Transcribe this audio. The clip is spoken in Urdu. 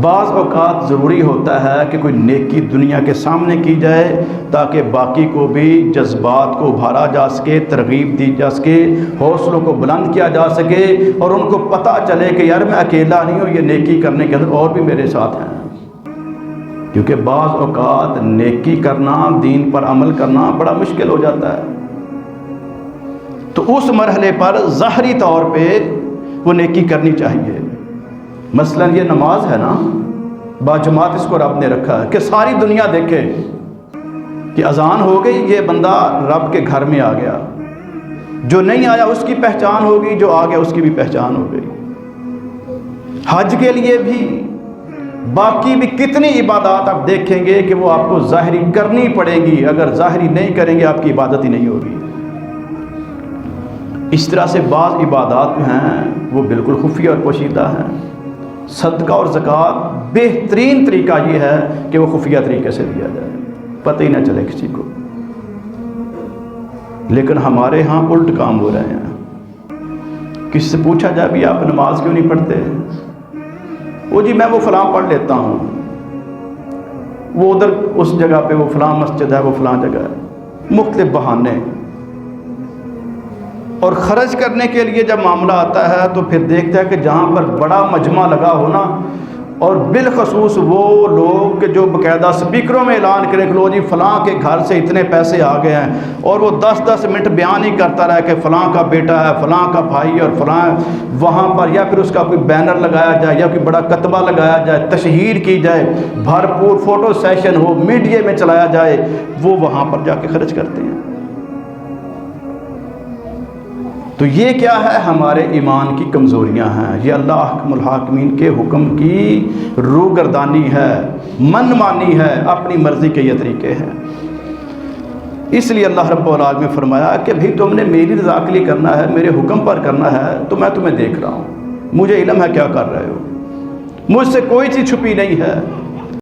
بعض اوقات ضروری ہوتا ہے کہ کوئی نیکی دنیا کے سامنے کی جائے تاکہ باقی کو بھی جذبات کو ابھارا جا سکے، ترغیب دی جا سکے، حوصلوں کو بلند کیا جا سکے، اور ان کو پتہ چلے کہ یار میں اکیلا نہیں ہوں، یہ نیکی کرنے کے اندر اور بھی میرے ساتھ ہیں۔ کیونکہ بعض اوقات نیکی کرنا، دین پر عمل کرنا بڑا مشکل ہو جاتا ہے، تو اس مرحلے پر ظاہری طور پہ وہ نیکی کرنی چاہیے۔ مثلا یہ نماز ہے نا، باجماعت اس کو رب نے رکھا ہے کہ ساری دنیا دیکھے کہ اذان ہو گئی، یہ بندہ رب کے گھر میں آ گیا، جو نہیں آیا اس کی پہچان ہوگی، جو آ گیا اس کی بھی پہچان ہو گئی۔ حج کے لیے بھی، باقی بھی کتنی عبادات آپ دیکھیں گے کہ وہ آپ کو ظاہری کرنی پڑے گی، اگر ظاہری نہیں کریں گے آپ کی عبادت ہی نہیں ہوگی۔ اس طرح سے بعض عبادات ہیں وہ بالکل خفیہ اور پوشیدہ ہیں۔ صدقہ اور زکوٰۃ بہترین طریقہ یہ ہے کہ وہ خفیہ طریقے سے دیا جائے، پتہ ہی نہ چلے کسی کو۔ لیکن ہمارے ہاں الٹ کام ہو رہے ہیں۔ کسی سے پوچھا جائے بھی آپ نماز کیوں نہیں پڑھتے؟ وہ جی میں وہ فلاں پڑھ لیتا ہوں، وہ ادھر اس جگہ پہ وہ فلاں مسجد ہے، وہ فلاں جگہ ہے، مختلف بہانے۔ اور خرچ کرنے کے لیے جب معاملہ آتا ہے تو پھر دیکھتا ہے کہ جہاں پر بڑا مجمع لگا ہونا، اور بالخصوص وہ لوگ کہ جو باقاعدہ سپیکروں میں اعلان کریں کہ لو جی فلاں کے گھر سے اتنے پیسے آ گئے ہیں، اور وہ 10 منٹ بیان ہی کرتا رہا کہ فلاں کا بیٹا ہے، فلاں کا بھائی اور فلاں، وہاں پر یا پھر اس کا کوئی بینر لگایا جائے یا کوئی بڑا کتبہ لگایا جائے، تشہیر کی جائے، بھرپور فوٹو سیشن ہو، میڈیا میں چلایا جائے، وہ وہاں پر جا کے خرچ کرتے ہیں۔ تو یہ کیا ہے؟ ہمارے ایمان کی کمزوریاں ہیں، یہ اللہ احکم الحاکمین کے حکم کی روگردانی ہے، من مانی ہے، اپنی مرضی کے یہ طریقے ہیں۔ اس لیے اللہ رب العالمین نے فرمایا کہ بھئی تم نے میری رضا کے لیے کرنا ہے، میرے حکم پر کرنا ہے، تو میں تمہیں دیکھ رہا ہوں، مجھے علم ہے کیا کر رہے ہو، مجھ سے کوئی چیز چھپی نہیں ہے۔